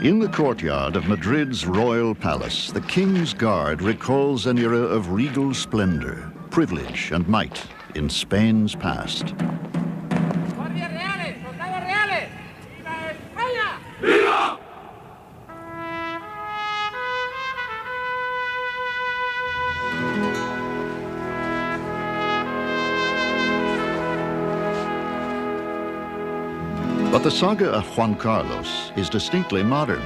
In the courtyard of Madrid's royal palace, the King's Guard recalls an era of regal splendor, privilege, and might in Spain's past. But the saga of Juan Carlos is distinctly modern.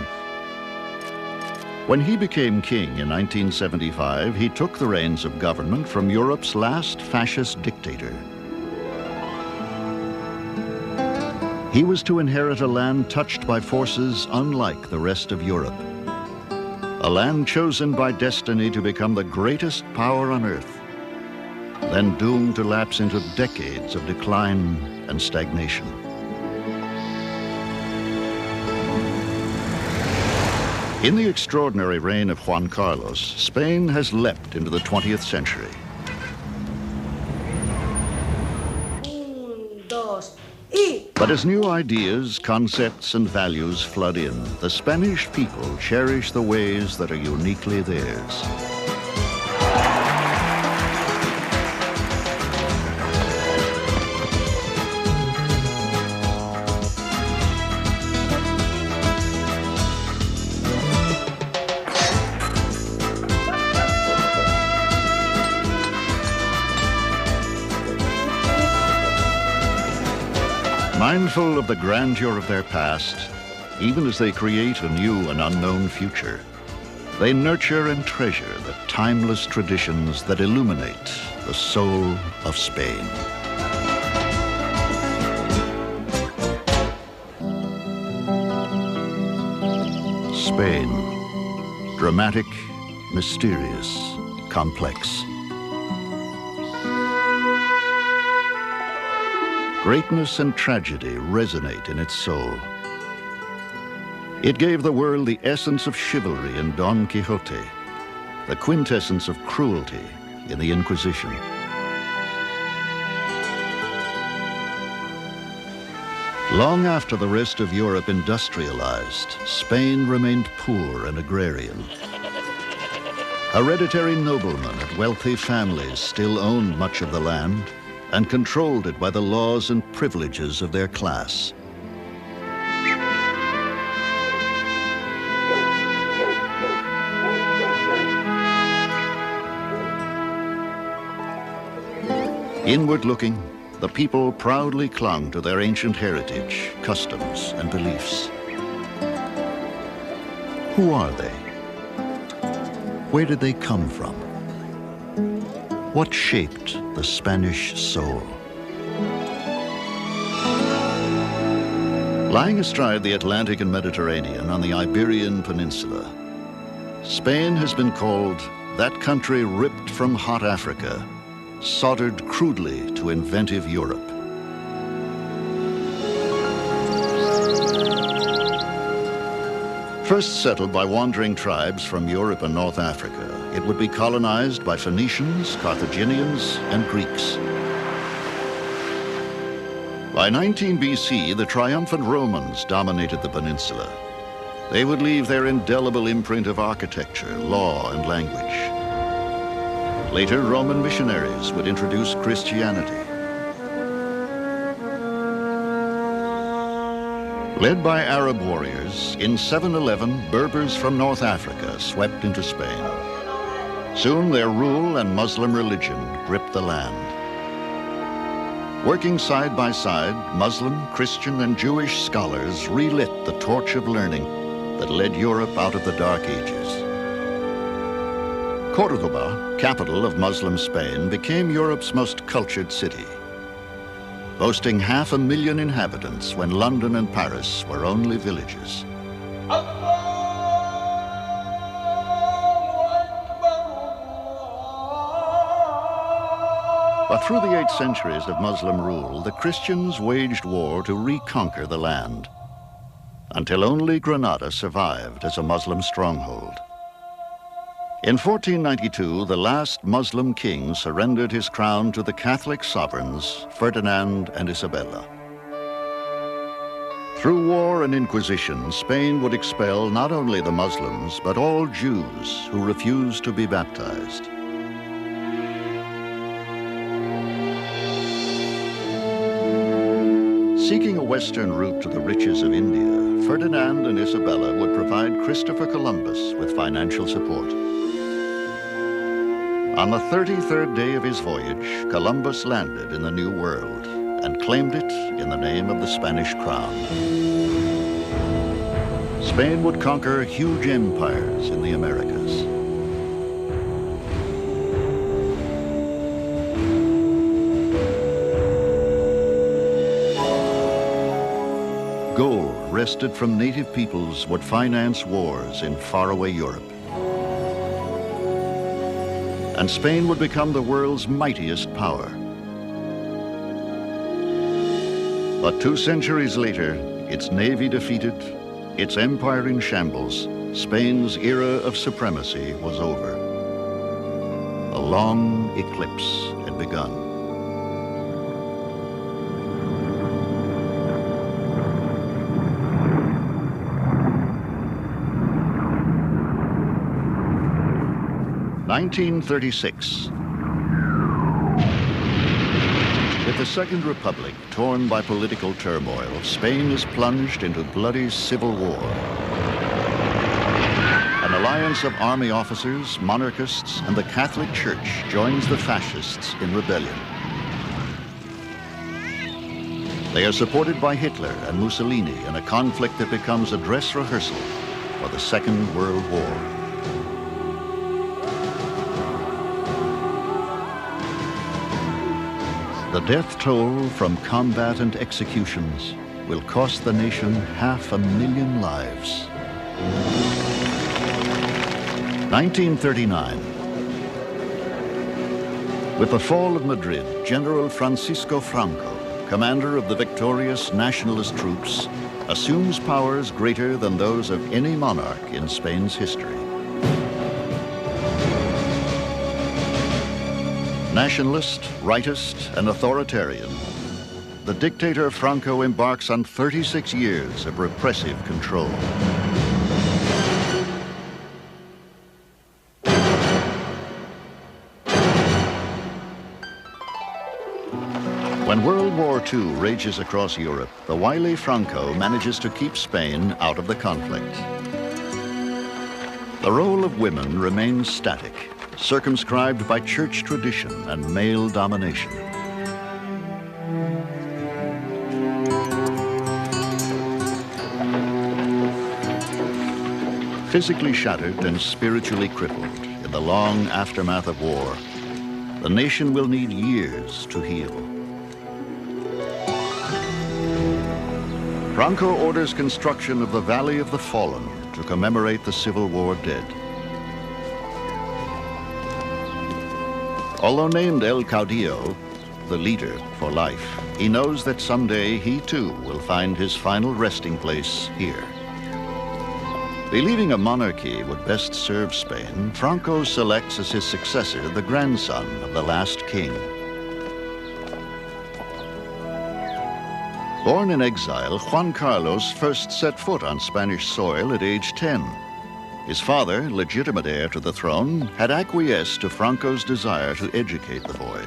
When he became king in 1975, he took the reins of government from Europe's last fascist dictator. He was to inherit a land touched by forces unlike the rest of Europe. A land chosen by destiny to become the greatest power on earth, then doomed to lapse into decades of decline and stagnation. In the extraordinary reign of Juan Carlos, Spain has leapt into the 20th century. But as new ideas, concepts, and values flood in, the Spanish people cherish the ways that are uniquely theirs. Mindful of the grandeur of their past, even as they create a new and unknown future, they nurture and treasure the timeless traditions that illuminate the soul of Spain. Spain, dramatic, mysterious, complex. Greatness and tragedy resonate in its soul. It gave the world the essence of chivalry in Don Quixote, the quintessence of cruelty in the Inquisition. Long after the rest of Europe industrialized, Spain remained poor and agrarian. Hereditary noblemen and wealthy families still owned much of the land and controlled it by the laws and privileges of their class. Inward looking, the people proudly clung to their ancient heritage, customs, and beliefs. Who are they? Where did they come from? What shaped the Spanish soul? Lying astride the Atlantic and Mediterranean on the Iberian Peninsula, Spain has been called that country ripped from hot Africa, soldered crudely to inventive Europe. First settled by wandering tribes from Europe and North Africa, it would be colonized by Phoenicians, Carthaginians, and Greeks. By 19 BC, the triumphant Romans dominated the peninsula. They would leave their indelible imprint of architecture, law, and language. Later, Roman missionaries would introduce Christianity. Led by Arab warriors, in 711, Berbers from North Africa swept into Spain. Soon their rule and Muslim religion gripped the land. Working side by side, Muslim, Christian, and Jewish scholars relit the torch of learning that led Europe out of the Dark Ages. Córdoba, capital of Muslim Spain, became Europe's most cultured city, boasting 500,000 inhabitants when London and Paris were only villages. But through the 8 centuries of Muslim rule, the Christians waged war to reconquer the land, until only Granada survived as a Muslim stronghold. In 1492, the last Muslim king surrendered his crown to the Catholic sovereigns, Ferdinand and Isabella. Through war and inquisition, Spain would expel not only the Muslims, but all Jews who refused to be baptized. Seeking a western route to the riches of India, Ferdinand and Isabella would provide Christopher Columbus with financial support. On the 33rd day of his voyage, Columbus landed in the New World and claimed it in the name of the Spanish crown. Spain would conquer huge empires in the Americas. Gold wrested from native peoples would finance wars in faraway Europe. And Spain would become the world's mightiest power. But 2 centuries later, its navy defeated, its empire in shambles, Spain's era of supremacy was over. A long eclipse had begun. (1936). With the Second Republic torn by political turmoil, Spain is plunged into bloody civil war. An alliance of army officers, monarchists, and the Catholic Church joins the fascists in rebellion. They are supported by Hitler and Mussolini in a conflict that becomes a dress rehearsal for the Second World War. The death toll from combat and executions will cost the nation 500,000 lives. 1939. With the fall of Madrid, General Francisco Franco, commander of the victorious nationalist troops, assumes powers greater than those of any monarch in Spain's history. Nationalist, rightist, and authoritarian, the dictator Franco embarks on 36 years of repressive control. When World War II rages across Europe, the wily Franco manages to keep Spain out of the conflict. The role of women remains static, circumscribed by church tradition and male domination. Physically shattered and spiritually crippled in the long aftermath of war, the nation will need years to heal. Franco orders construction of the Valley of the Fallen to commemorate the Civil War dead. Although named El Caudillo, the leader for life, he knows that someday he too will find his final resting place here. Believing a monarchy would best serve Spain, Franco selects as his successor the grandson of the last king. Born in exile, Juan Carlos first set foot on Spanish soil at age 10. His father, legitimate heir to the throne, had acquiesced to Franco's desire to educate the boy.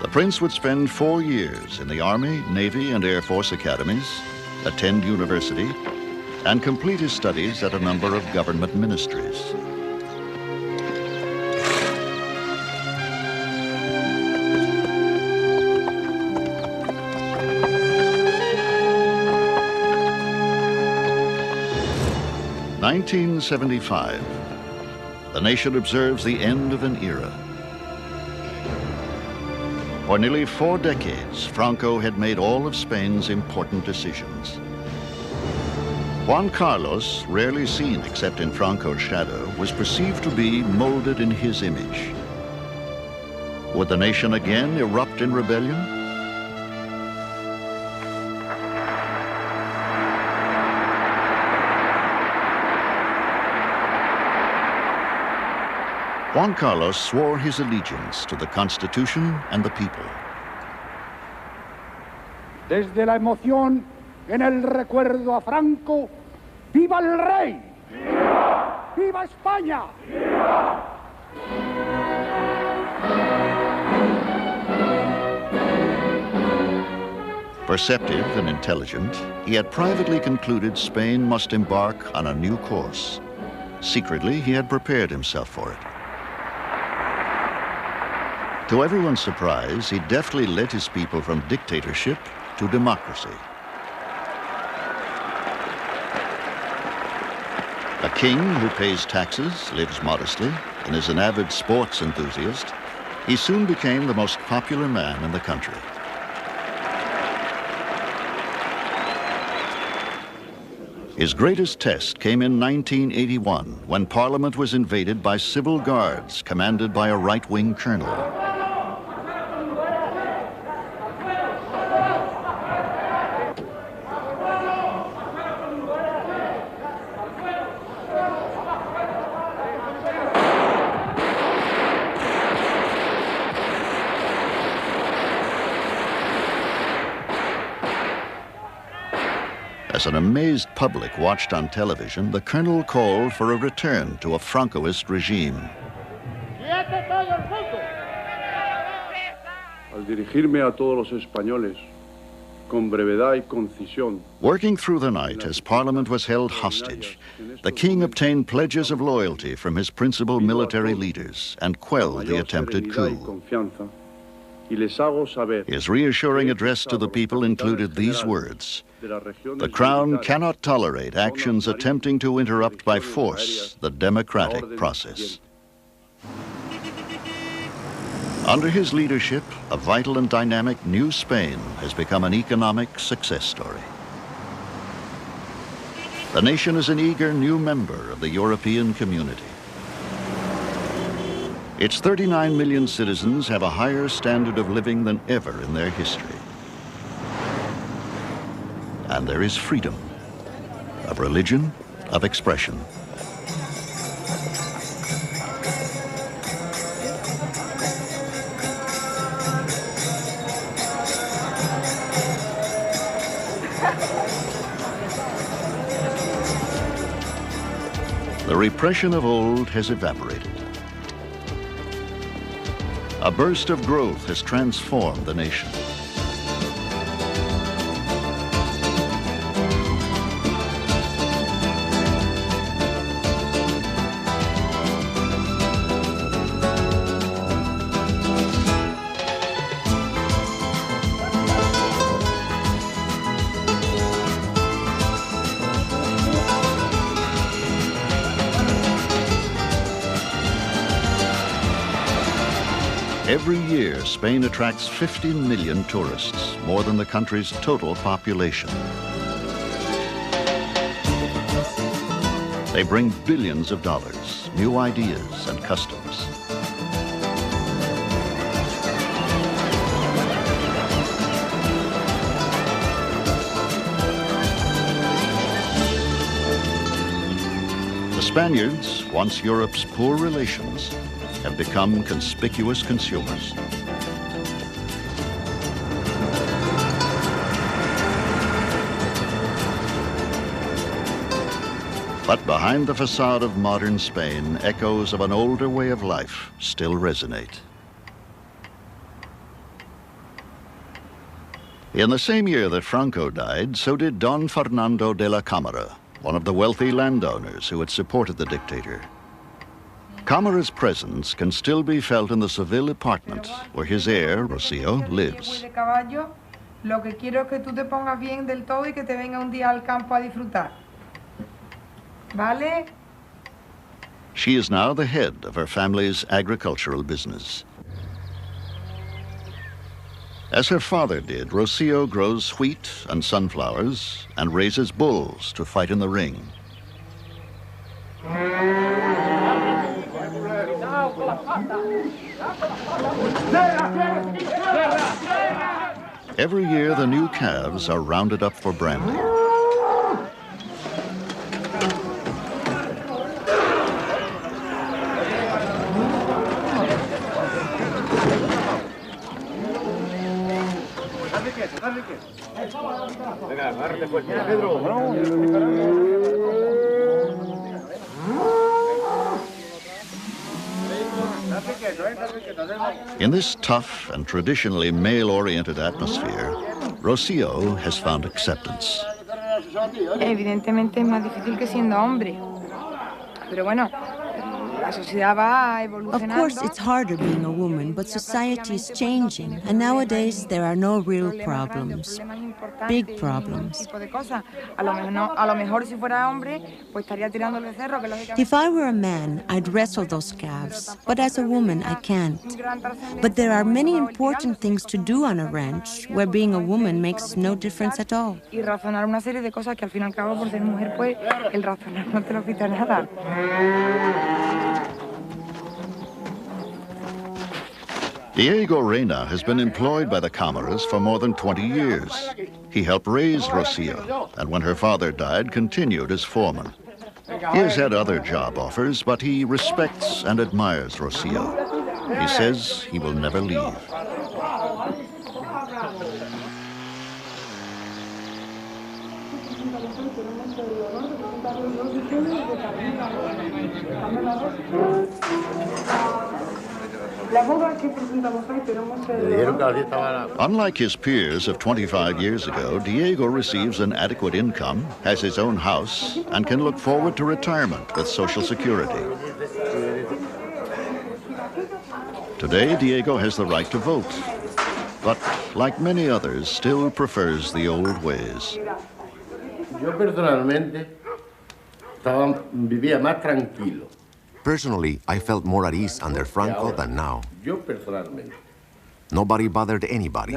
The prince would spend 4 years in the Army, Navy, and Air Force academies, attend university, and complete his studies at a number of government ministries. In 1975, the nation observes the end of an era. For nearly 4 decades, Franco had made all of Spain's important decisions. Juan Carlos, rarely seen except in Franco's shadow, was perceived to be molded in his image. Would the nation again erupt in rebellion? Juan Carlos swore his allegiance to the Constitution and the people. Desde la emoción en el recuerdo a Franco, ¡viva el rey! ¡Viva! ¡Viva España! ¡Viva! Perceptive and intelligent, he had privately concluded Spain must embark on a new course. Secretly, he had prepared himself for it. To everyone's surprise, he deftly led his people from dictatorship to democracy. A king who pays taxes, lives modestly, and is an avid sports enthusiast, he soon became the most popular man in the country. His greatest test came in 1981, when Parliament was invaded by civil guards commanded by a right-wing colonel. As an amazed public watched on television, the colonel called for a return to a Francoist regime. Al dirigirme a todos los españoles, con brevedad y concisión. Working through the night as Parliament was held hostage, the king obtained pledges of loyalty from his principal military leaders and quelled the attempted coup. His reassuring address to the people included these words: "The Crown cannot tolerate actions attempting to interrupt by force the democratic process." Under his leadership, a vital and dynamic new Spain has become an economic success story. The nation is an eager new member of the European community. Its 39 million citizens have a higher standard of living than ever in their history. And there is freedom of religion, of expression. The repression of old has evaporated. A burst of growth has transformed the nation. Every year, Spain attracts 50 million tourists, more than the country's total population. They bring billions of dollars, new ideas and customs. The Spaniards, once Europe's poor relations, have become conspicuous consumers. But behind the facade of modern Spain, echoes of an older way of life still resonate. In the same year that Franco died, so did Don Fernando de la Cámara, one of the wealthy landowners who had supported the dictator. Cámara's presence can still be felt in the Seville apartment where his heir, Rocío, lives. Lo que quiero es que tú te pongas bien del todo y que te venga un día al campo a disfrutar. ¿Vale? She is now the head of her family's agricultural business. As her father did, Rocío grows wheat and sunflowers and raises bulls to fight in the ring. Every year, the new calves are rounded up for branding. In this tough and traditionally male-oriented atmosphere, Rocio has found acceptance. Evidentemente es más difícil que siendo hombre. Pero bueno, la sociedad va Of evolucionando. course, it's harder being a woman, but society is changing, and nowadays there are no real problems. Big problems. A lo mejor si fuera hombre, pues estaría tirándole el cerro, que lógicamente. If I were a man, I'd wrestle those calves, but as a woman, I can't. But there are many important things to do on a ranch, where being a woman makes no difference at all. Y razonar una serie de cosas que al fin y al cabo, por ser mujer, pues el razonar no te lo quita nada. Diego Reyna has been employed by the Cámaras for more than 20 years. He helped raise Rocio, and when her father died, continued as foreman. He has had other job offers, but he respects and admires Rocio. He says he will never leave. Unlike his peers of 25 years ago, Diego receives an adequate income, has his own house, and can look forward to retirement with Social Security. Today, Diego has the right to vote, but like many others, still prefers the old ways. Yo personalmente vivía más tranquilo. Personally, I felt more at ease under Franco than now. Yo personalmente. Nobody bothered anybody.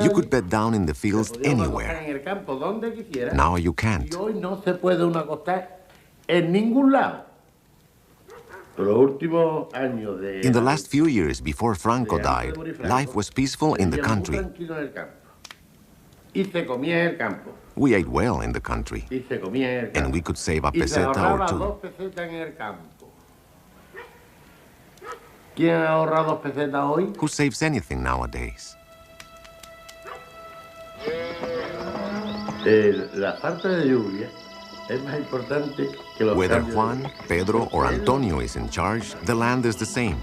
You could bed down in the fields anywhere. Now you can't. Hoy no se puede uno acostar en ningún lado. In the last few years before Franco died, life was peaceful in the country. We ate well in the country, and we could save a peseta or two. Who saves anything nowadays? Whether Juan, Pedro, or Antonio is in charge, the land is the same.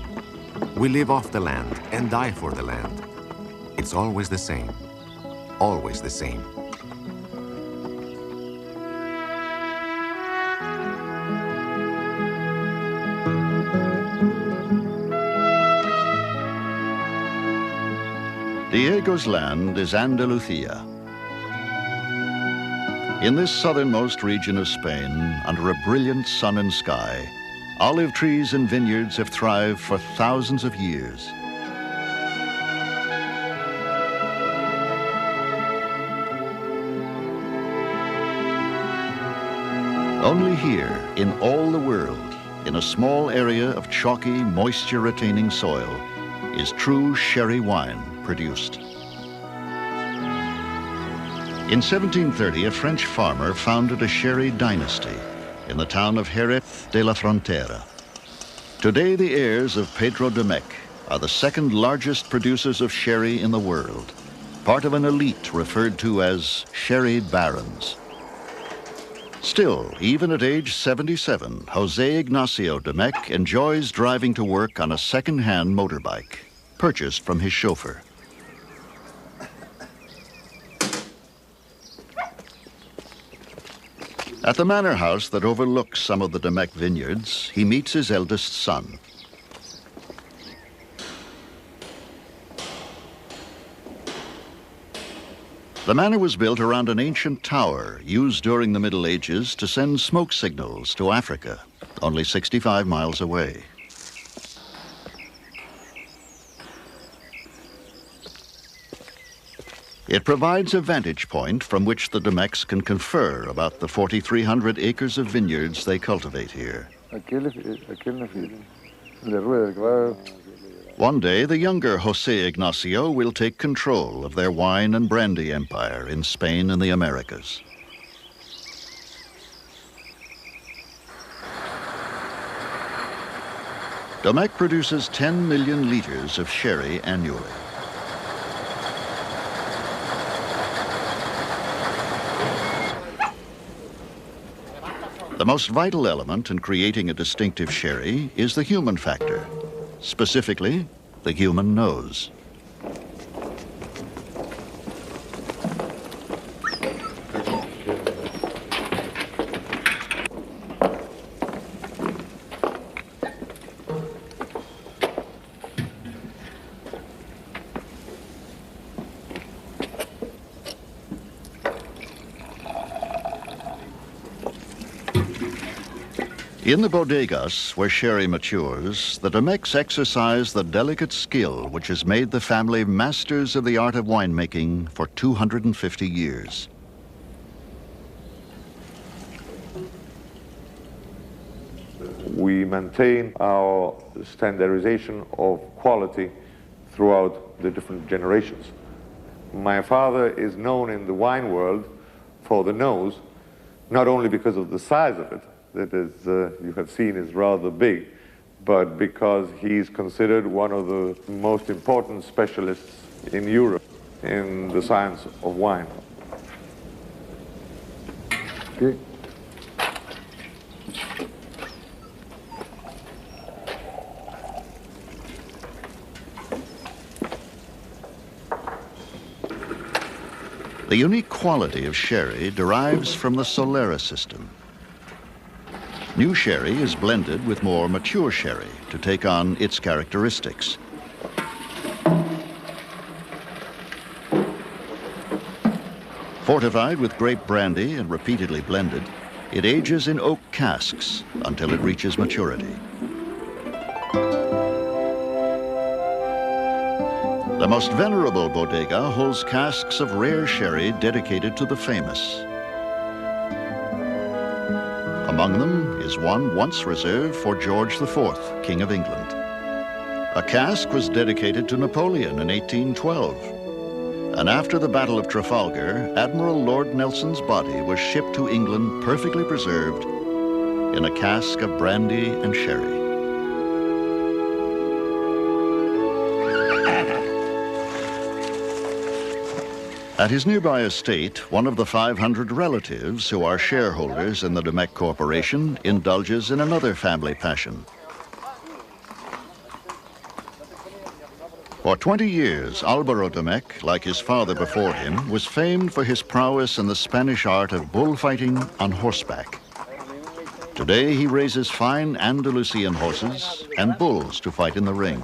We live off the land and die for the land. It's always the same. Always the same. Diego's land is Andalusia. In this southernmost region of Spain, under a brilliant sun and sky, olive trees and vineyards have thrived for thousands of years. Only here, in all the world, in a small area of chalky, moisture-retaining soil, is true sherry wine produced. In 1730, a French farmer founded a sherry dynasty in the town of Jerez de la Frontera. Today, the heirs of Pedro Domecq are the second largest producers of sherry in the world, part of an elite referred to as sherry barons. Still, even at age 77, Jose Ignacio Domecq enjoys driving to work on a second-hand motorbike, purchased from his chauffeur. At the manor house that overlooks some of the Domecq vineyards, he meets his eldest son. The manor was built around an ancient tower used during the Middle Ages to send smoke signals to Africa, only 65 miles away. It provides a vantage point from which the Domecqs can confer about the 4,300 acres of vineyards they cultivate here. One day, the younger Jose Ignacio will take control of their wine and brandy empire in Spain and the Americas. Domecq produces 10 million liters of sherry annually. The most vital element in creating a distinctive sherry is the human factor, specifically the human nose. In the bodegas where sherry matures, the Domecqs exercise the delicate skill which has made the family masters of the art of winemaking for 250 years. We maintain our standardization of quality throughout the different generations. My father is known in the wine world for the nose, not only because of the size of it, that is, you have seen is rather big, but because he's considered one of the most important specialists in Europe in the science of wine. Okay. The unique quality of sherry derives from the Solera system. New sherry is blended with more mature sherry to take on its characteristics. Fortified with grape brandy and repeatedly blended, it ages in oak casks until it reaches maturity. The most venerable bodega holds casks of rare sherry dedicated to the famous. Among them is one once reserved for George IV, King of England. A cask was dedicated to Napoleon in 1812. And after the Battle of Trafalgar, Admiral Lord Nelson's body was shipped to England perfectly preserved in a cask of brandy and sherry. At his nearby estate, one of the 500 relatives who are shareholders in the Domecq Corporation indulges in another family passion. For 20 years, Alvaro Domecq, like his father before him, was famed for his prowess in the Spanish art of bullfighting on horseback. Today, he raises fine Andalusian horses and bulls to fight in the ring.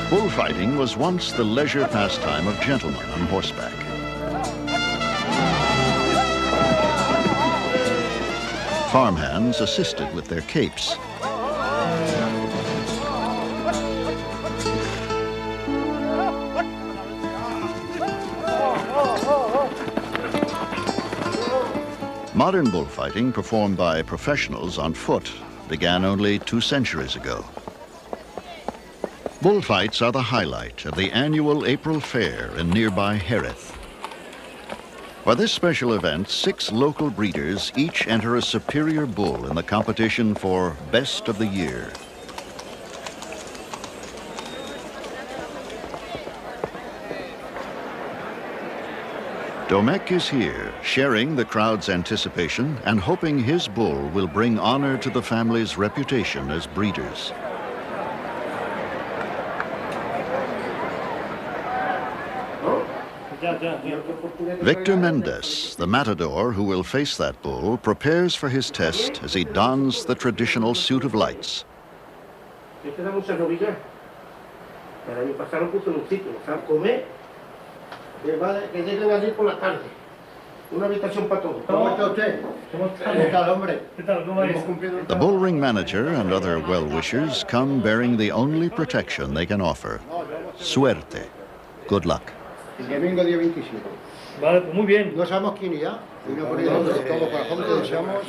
Bullfighting was once the leisure pastime of gentlemen on horseback. Farmhands assisted with their capes. Modern bullfighting, performed by professionals on foot, began only 2 centuries ago. Bullfights are the highlight of the annual April Fair in nearby Jerez. For this special event, 6 local breeders each enter a superior bull in the competition for Best of the Year. Domecq is here, sharing the crowd's anticipation and hoping his bull will bring honor to the family's reputation as breeders. Victor Mendez, the matador who will face that bull, prepares for his test as he dons the traditional suit of lights. The bullring manager and other well-wishers come bearing the only protection they can offer: suerte, good luck. El domingo día 27. Vale, pues muy bien. No sabemos quién irá. Vino por ahí todo corazón que deseamos.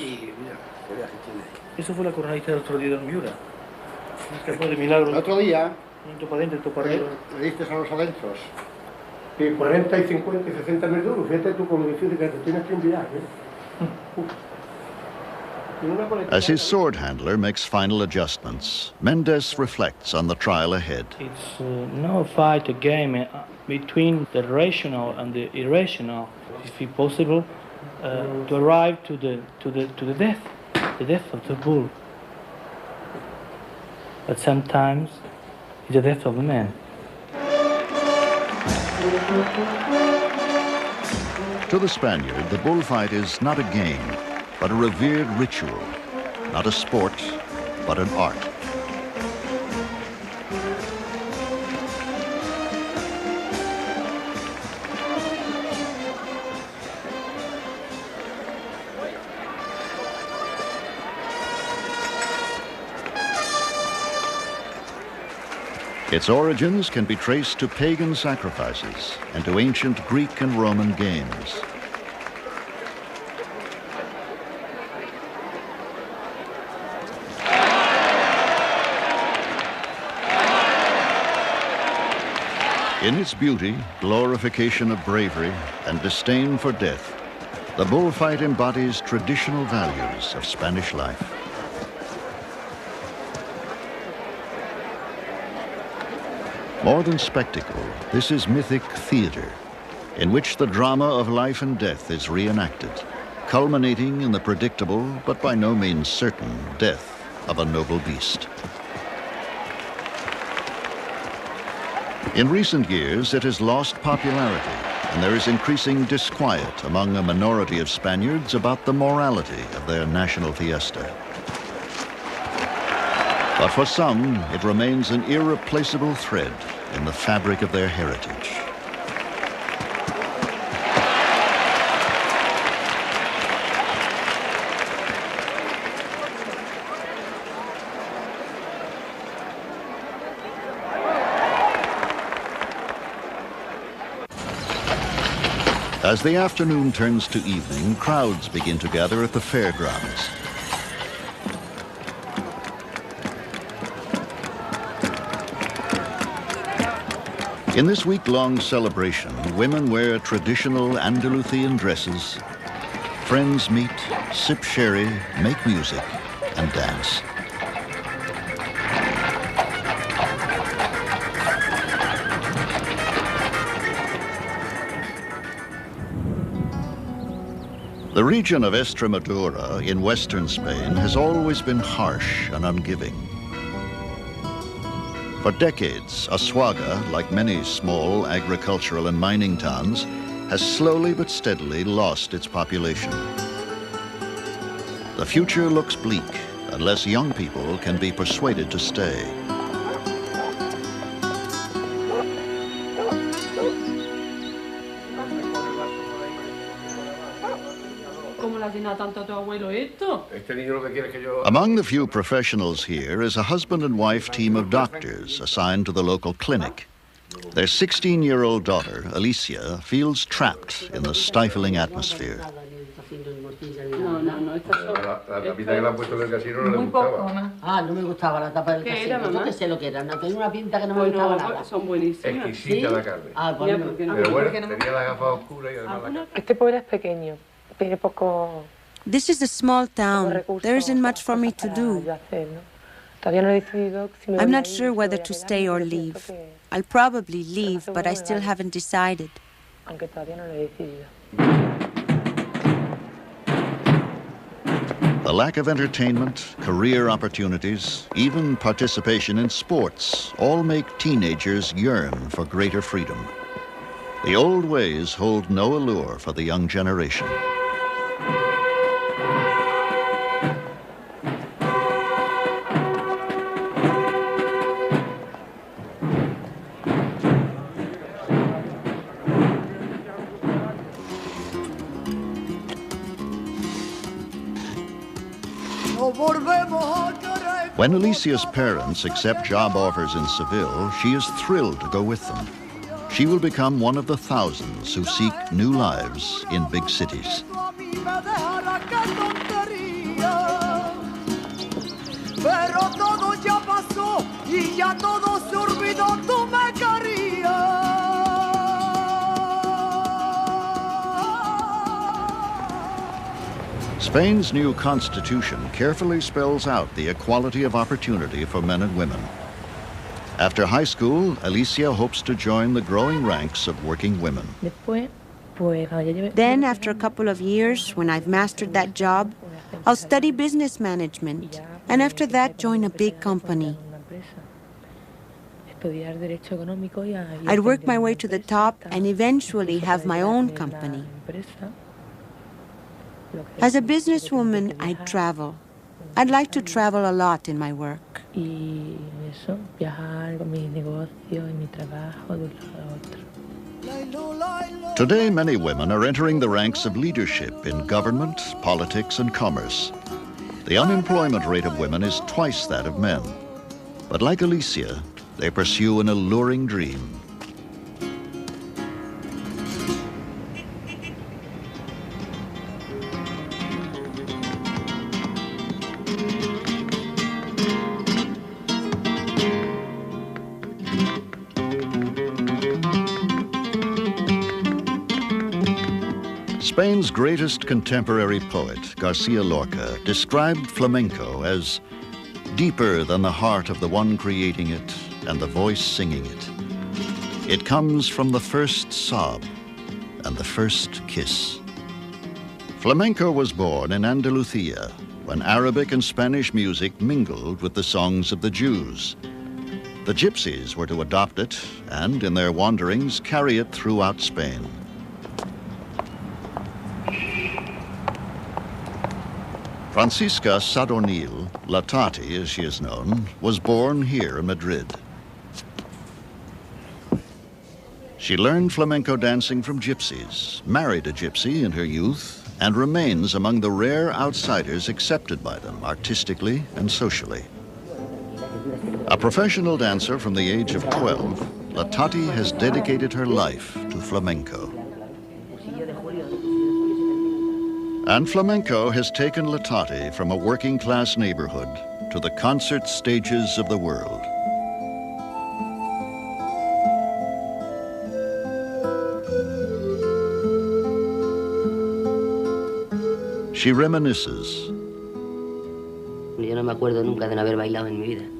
Eso fue la coronadita del otro día de Miura. Que fue de milagro. El otro día. Un topa adentro, topa arriba. Le diste a los adentros. Y 40 y 50 y 60 mil euros. Fíjate tú con lo difícil que te tienes que enviar. As his sword handler makes final adjustments, Mendez reflects on the trial ahead. It's no fight, a game between the rational and the irrational. If it's possible, to arrive to the death of the bull. But sometimes it's the death of the man. To the Spaniard, the bullfight is not a game, but a revered ritual, not a sport, but an art. Its origins can be traced to pagan sacrifices and to ancient Greek and Roman games. In its beauty, glorification of bravery, and disdain for death, the bullfight embodies traditional values of Spanish life. More than spectacle, this is mythic theater, in which the drama of life and death is reenacted, culminating in the predictable, but by no means certain, death of a noble beast. In recent years, it has lost popularity, and there is increasing disquiet among a minority of Spaniards about the morality of their national fiesta. But for some, it remains an irreplaceable thread in the fabric of their heritage. As the afternoon turns to evening, crowds begin to gather at the fairgrounds. In this week-long celebration, women wear traditional Andalusian dresses. Friends meet, sip sherry, make music, and dance. The region of Extremadura in western Spain has always been harsh and ungiving. For decades, Assuaga, like many small agricultural and mining towns, has slowly but steadily lost its population. The future looks bleak unless young people can be persuaded to stay. Among the few professionals here is a husband and wife team of doctors assigned to the local clinic. Their 16-year-old daughter, Alicia, feels trapped in the stifling atmosphere. La tapita que le han puesto en el casino no le gustaba. Ah, no me gustaba la tapa del casino. Yo que sé lo que era. Tenía una pinta que no me gustaba nada. Son buenísimas. Exquisita la carne. Ah, pues pero bueno, tenía la gafa oscura y además la carne. Este pueblo es pequeño. Tiene poco... This is a small town. There isn't much for me to do. I'm not sure whether to stay or leave. I'll probably leave, but I still haven't decided. The lack of entertainment, career opportunities, even participation in sports all make teenagers yearn for greater freedom. The old ways hold no allure for the young generation. When Alicia's parents accept job offers in Seville, she is thrilled to go with them. She will become one of the thousands who seek new lives in big cities. Spain's new constitution carefully spells out the equality of opportunity for men and women. After high school, Alicia hopes to join the growing ranks of working women. Then, after a couple of years, when I've mastered that job, I'll study business management, and after that, join a big company. I'd work my way to the top and eventually have my own company. As a businesswoman, I'd travel. I'd like to travel a lot in my work. Today, many women are entering the ranks of leadership in government, politics, and commerce. The unemployment rate of women is twice that of men. But like Alicia, they pursue an alluring dream. Spain's greatest contemporary poet, Garcia Lorca, described flamenco as deeper than the heart of the one creating it and the voice singing it. It comes from the first sob and the first kiss. Flamenco was born in Andalusia when Arabic and Spanish music mingled with the songs of the Jews. The gypsies were to adopt it and, in their wanderings, carry it throughout Spain. Francisca Sadornil, La Tati as she is known, was born here in Madrid. She learned flamenco dancing from gypsies, married a gypsy in her youth, and remains among the rare outsiders accepted by them artistically and socially. A professional dancer from the age of 12, La Tati has dedicated her life to flamenco. And flamenco has taken La Tati from a working-class neighborhood to the concert stages of the world. She reminisces.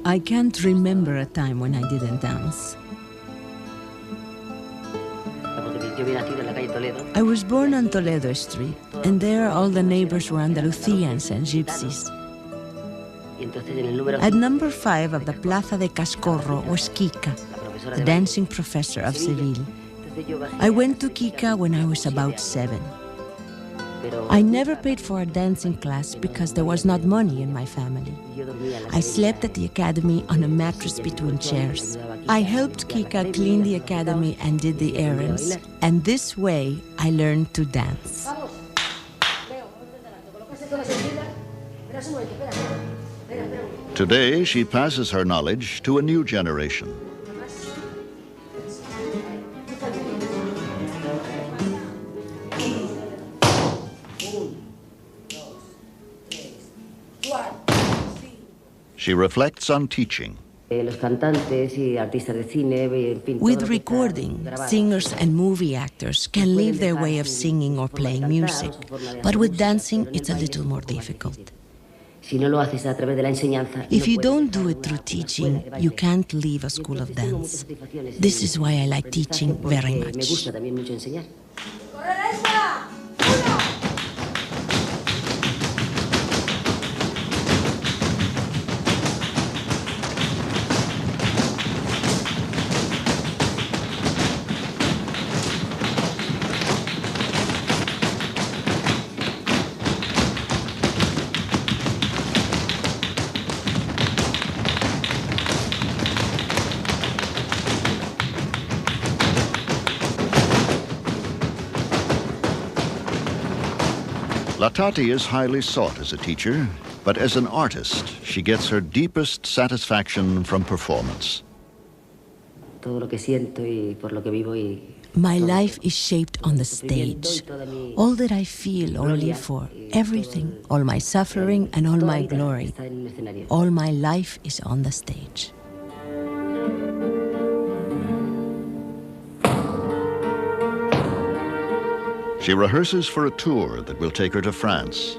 I can't remember a time when I didn't dance. I was born on Toledo Street, and there all the neighbors were Andalusians and gypsies. At number 5 of the Plaza de Cascorro was Kika, the dancing professor of Seville. I went to Kika when I was about 7. I never paid for a dancing class because there was not money in my family. I slept at the academy on a mattress between chairs. I helped Kika clean the academy and did the errands, and this way I learned to dance. Today, she passes her knowledge to a new generation. She reflects on teaching. With recording, singers and movie actors can leave their way of singing or playing music, but with dancing, it's a little more difficult. If you don't do it through teaching, you can't leave a school of dance. This is why I like teaching very much. La Tati is highly sought as a teacher, but as an artist, she gets her deepest satisfaction from performance. My life is shaped on the stage. All that I feel or live for, everything, all my suffering and all my glory, all my life is on the stage. She rehearses for a tour that will take her to France.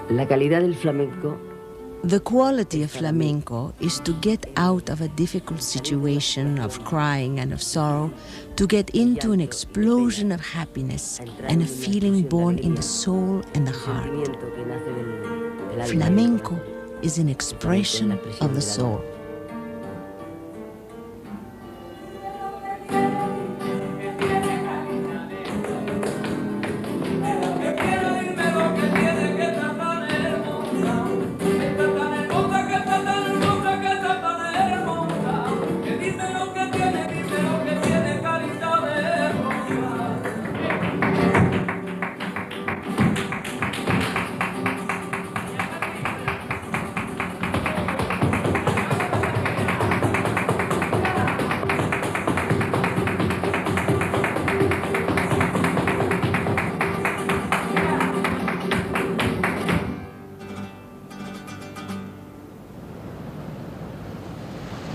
La calidad del flamenco. The quality of flamenco is to get out of a difficult situation of crying and of sorrow, to get into an explosion of happiness and a feeling born in the soul and the heart. Flamenco is an expression of the soul.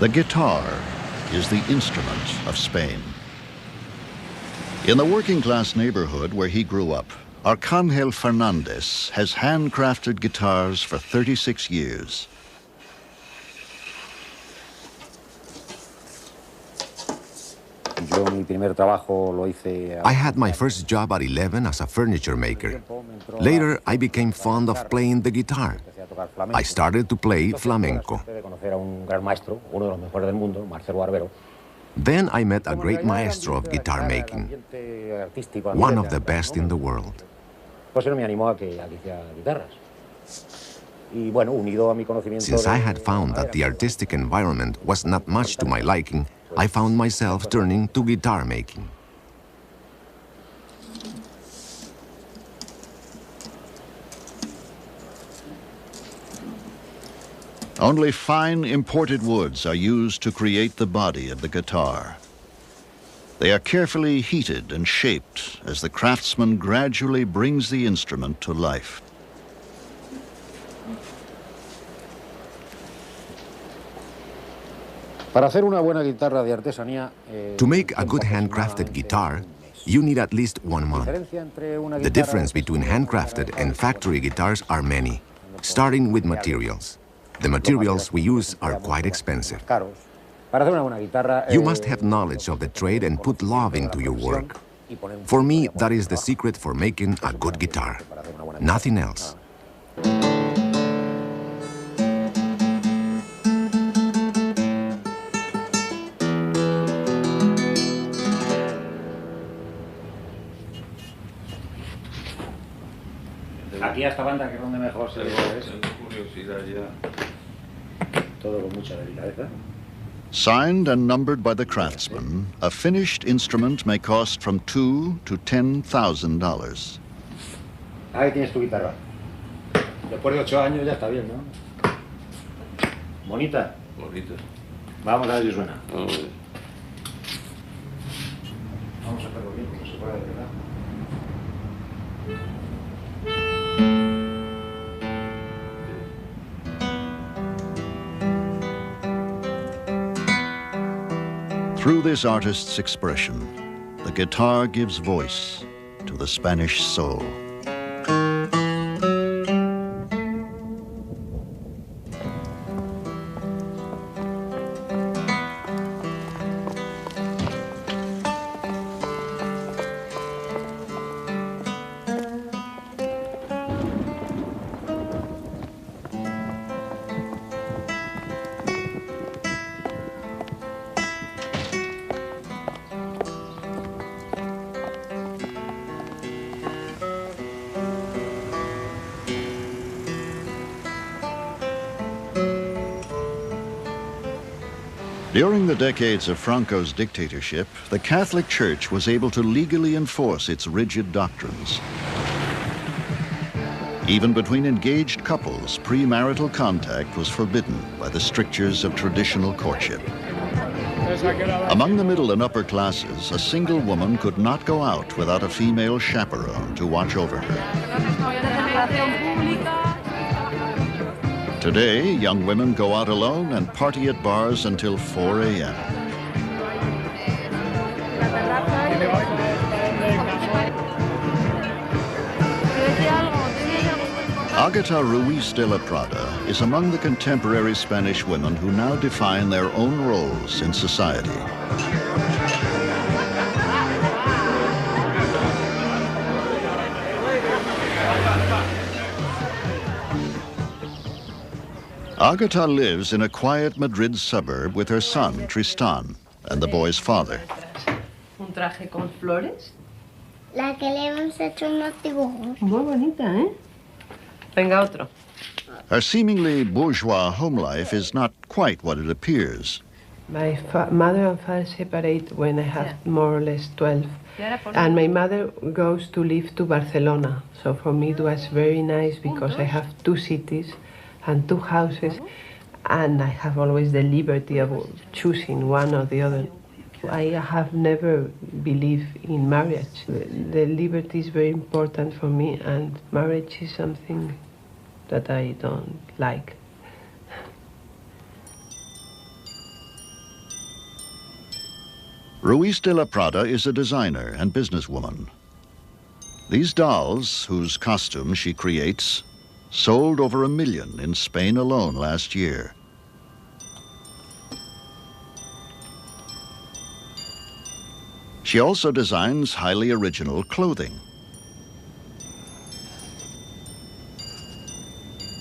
The guitar is the instrument of Spain. In the working-class neighborhood where he grew up, Arcángel Fernández has handcrafted guitars for 36 years. I had my first job at 11 as a furniture maker. Later, I became fond of playing the guitar. I started to play flamenco. Then I met a great maestro of guitar making, one of the best in the world. Since I had found that the artistic environment was not much to my liking, I found myself turning to guitar making. Only fine imported woods are used to create the body of the guitar. They are carefully heated and shaped as the craftsman gradually brings the instrument to life. To make a good handcrafted guitar, you need at least 1 month. The difference between handcrafted and factory guitars are many, starting with materials. The materials we use are quite expensive. You must have knowledge of the trade and put love into your work. For me, that is the secret for making a good guitar. Nothing else. Aquí a esta banda, que es donde mejor se ve eso. Curiosidad ya. Todo con mucha delicadeza. Signed and numbered by the craftsman, a finished instrument may cost from $2,000 to $10,000. Ahí tienes tu guitarra. Después de 8 años ya está bien, ¿no? Bonita. Bonita. Vamos a ver si suena. Vamos a hacerlo bien, como se puede, ¿verdad? Through this artist's expression, the guitar gives voice to the Spanish soul. During the decades of Franco's dictatorship, the Catholic Church was able to legally enforce its rigid doctrines. Even between engaged couples, premarital contact was forbidden by the strictures of traditional courtship. Among the middle and upper classes, a single woman could not go out without a female chaperone to watch over her. Today, young women go out alone and party at bars until 4 a.m. Agata Ruiz de la Prada is among the contemporary Spanish women who now define their own roles in society. Agata lives in a quiet Madrid suburb with her son, Tristan, and the boy's father. Un traje con flores. La que le hemos hecho unos dibujos. Muy bonita, ¿eh? Venga, otro. Her seemingly bourgeois home life is not quite what it appears. My mother and father separate when I have more or less 12. And my mother goes to live to Barcelona. So for me it was very nice because I have 2 cities and 2 houses, and I have always the liberty of choosing one or the other. I have never believed in marriage. The liberty is very important for me, and marriage is something that I don't like. Ruiz de la Prada is a designer and businesswoman. These dolls, whose costumes she creates, sold over 1 million in Spain alone last year. She also designs highly original clothing.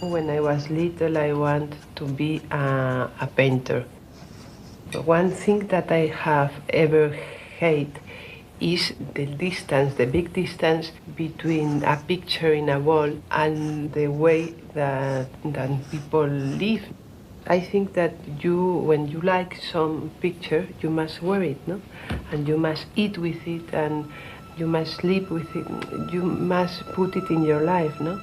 When I was little, I wanted to be a painter. One thing that I have ever hated is the distance, the big distance between a picture in a wall and the way that people live. I think that when you like some picture, you must wear it, no? And you must eat with it, and you must sleep with it. You must put it in your life, no?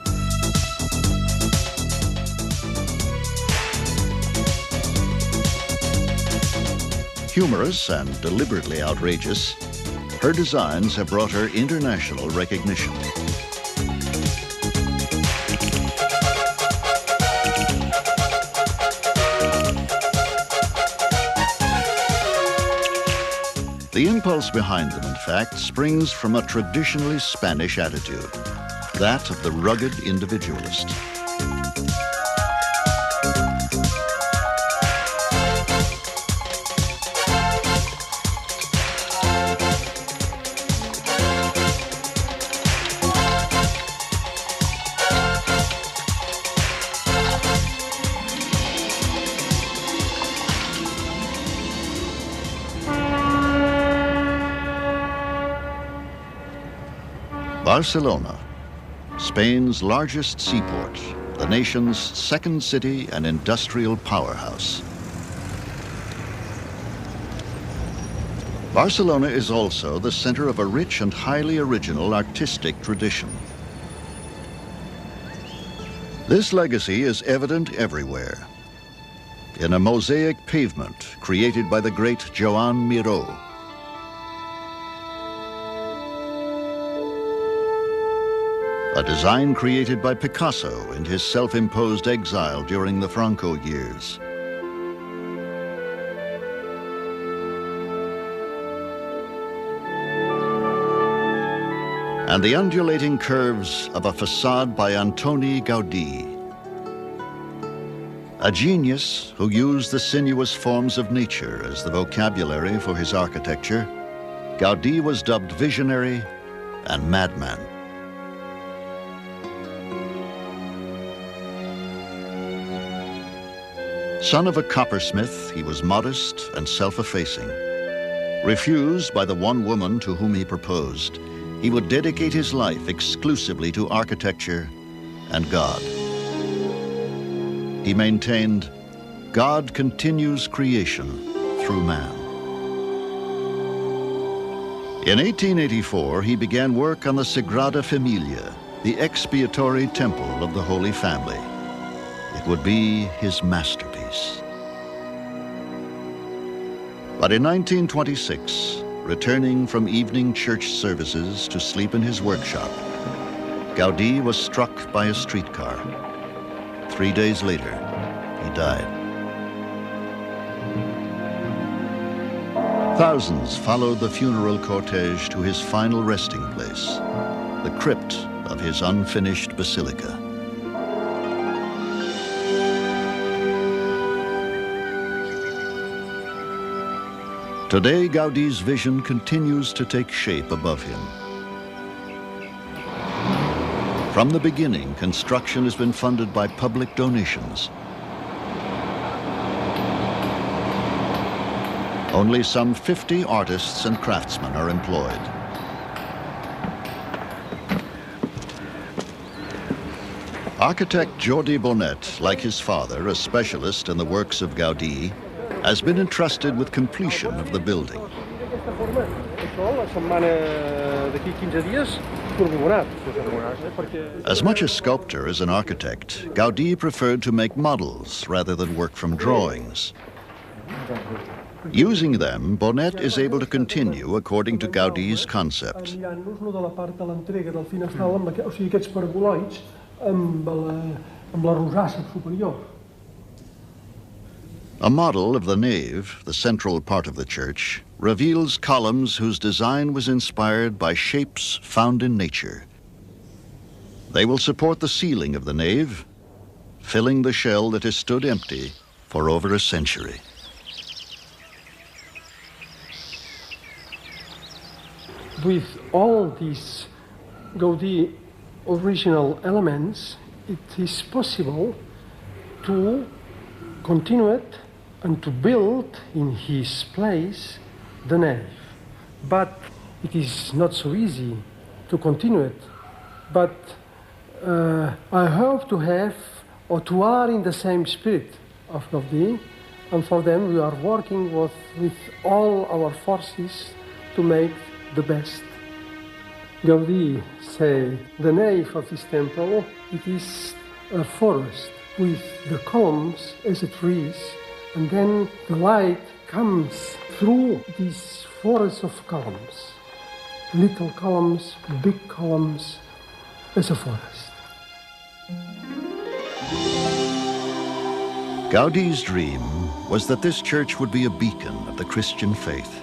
Humorous and deliberately outrageous, her designs have brought her international recognition. The impulse behind them, in fact, springs from a traditionally Spanish attitude, that of the rugged individualist. Barcelona, Spain's largest seaport, the nation's second city and industrial powerhouse. Barcelona is also the center of a rich and highly original artistic tradition. This legacy is evident everywhere. In a mosaic pavement created by the great Joan Miró, a design created by Picasso in his self-imposed exile during the Franco years. And the undulating curves of a facade by Antoni Gaudí, a genius who used the sinuous forms of nature as the vocabulary for his architecture. Gaudí was dubbed visionary and madman. Son of a coppersmith, he was modest and self-effacing. Refused by the one woman to whom he proposed, he would dedicate his life exclusively to architecture and God. He maintained, God continues creation through man. In 1884, he began work on the Sagrada Familia, the expiatory temple of the Holy Family. It would be his masterpiece. But in 1926, returning from evening church services to sleep in his workshop, Gaudí was struck by a streetcar. 3 days later, he died. Thousands followed the funeral cortege to his final resting place, the crypt of his unfinished basilica. Today, Gaudí's vision continues to take shape above him. From the beginning, construction has been funded by public donations. Only some 50 artists and craftsmen are employed. Architect Jordi Bonet, like his father, a specialist in the works of Gaudí, has been entrusted with completion of the building. As much a sculptor as an architect, Gaudí preferred to make models rather than work from drawings. Using them, Bonet is able to continue according to Gaudí's concept. A model of the nave, the central part of the church, reveals columns whose design was inspired by shapes found in nature. They will support the ceiling of the nave, filling the shell that has stood empty for over a century. With all these Gaudí original elements, it is possible to continue it and to build in his place the nave. But it is not so easy to continue it. But I hope to have, or to are in the same spirit of Gaudí, and for them we are working with all our forces to make the best. Gaudí say the nave of this temple, it is a forest with the columns as a trees, and then the light comes through these forest of columns, little columns, big columns, as a forest. Gaudí's dream was that this church would be a beacon of the Christian faith.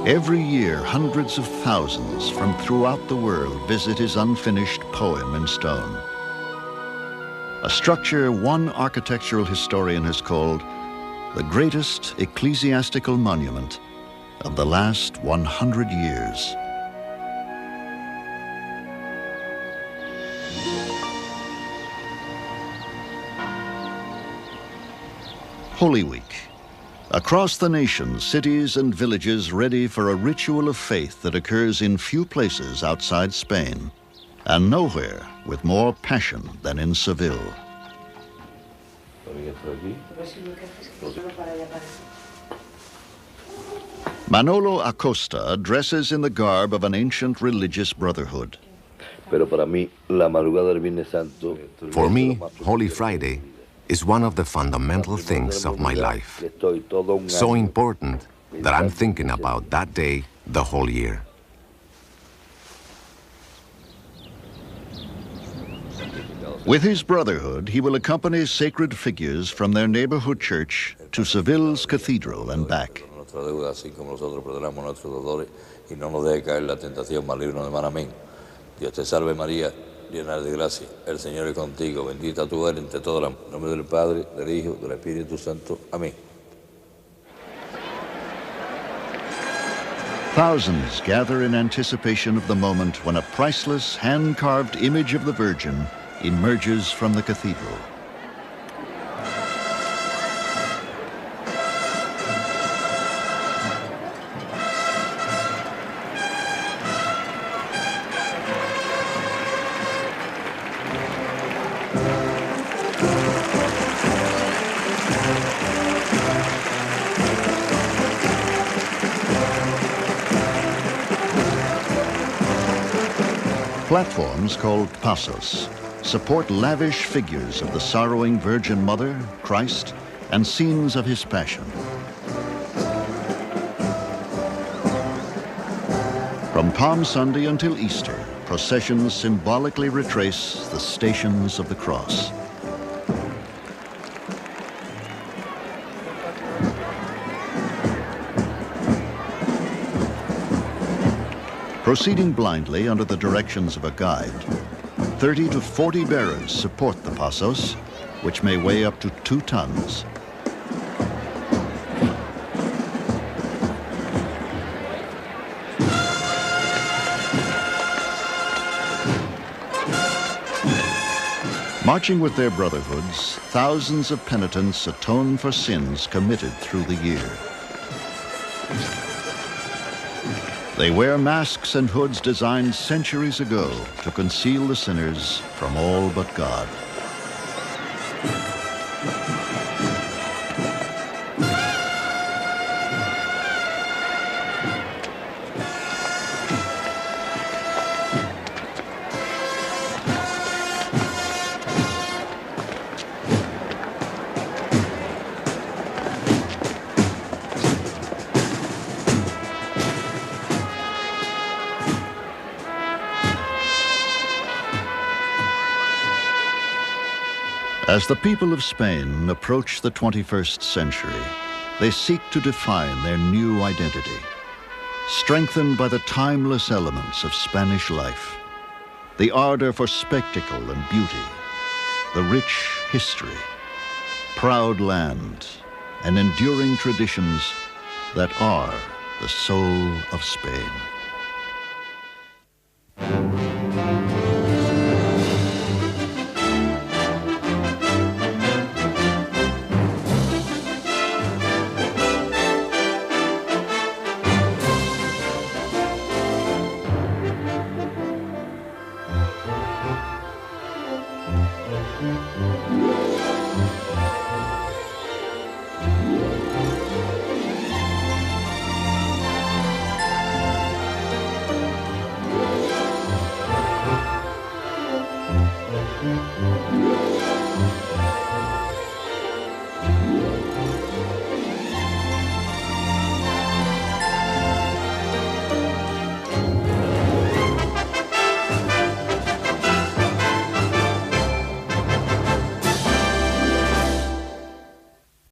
Every year, hundreds of thousands from throughout the world visit his unfinished poem in stone. A structure one architectural historian has called the greatest ecclesiastical monument of the last 100 years. Holy Week. Across the nation, cities and villages ready for a ritual of faith that occurs in few places outside Spain, and nowhere with more passion than in Seville. Manolo Acosta dresses in the garb of an ancient religious brotherhood. For me, Holy Friday is one of the fundamental things of my life. So important that I'm thinking about that day the whole year. With his brotherhood, he will accompany sacred figures from their neighborhood church to Seville's cathedral and back. Dios te salve María, llena de gracia, el Señor es contigo, bendita tú eres entre todas las mujeres. En nombre del Padre, del Hijo, del Espíritu Santo. Amén. Thousands gather in anticipation of the moment when a priceless, hand-carved image of the Virgin emerges from the cathedral. Platforms called pasos support lavish figures of the sorrowing Virgin Mother, Christ, and scenes of his passion. From Palm Sunday until Easter, processions symbolically retrace the stations of the cross. Proceeding blindly under the directions of a guide, 30 to 40 bearers support the pasos, which may weigh up to 2 tons. Marching with their brotherhoods, thousands of penitents atone for sins committed through the year. They wear masks and hoods designed centuries ago to conceal the sinners from all but God. As the people of Spain approach the 21st century, they seek to define their new identity, strengthened by the timeless elements of Spanish life, the ardor for spectacle and beauty, the rich history, proud land, and enduring traditions that are the soul of Spain.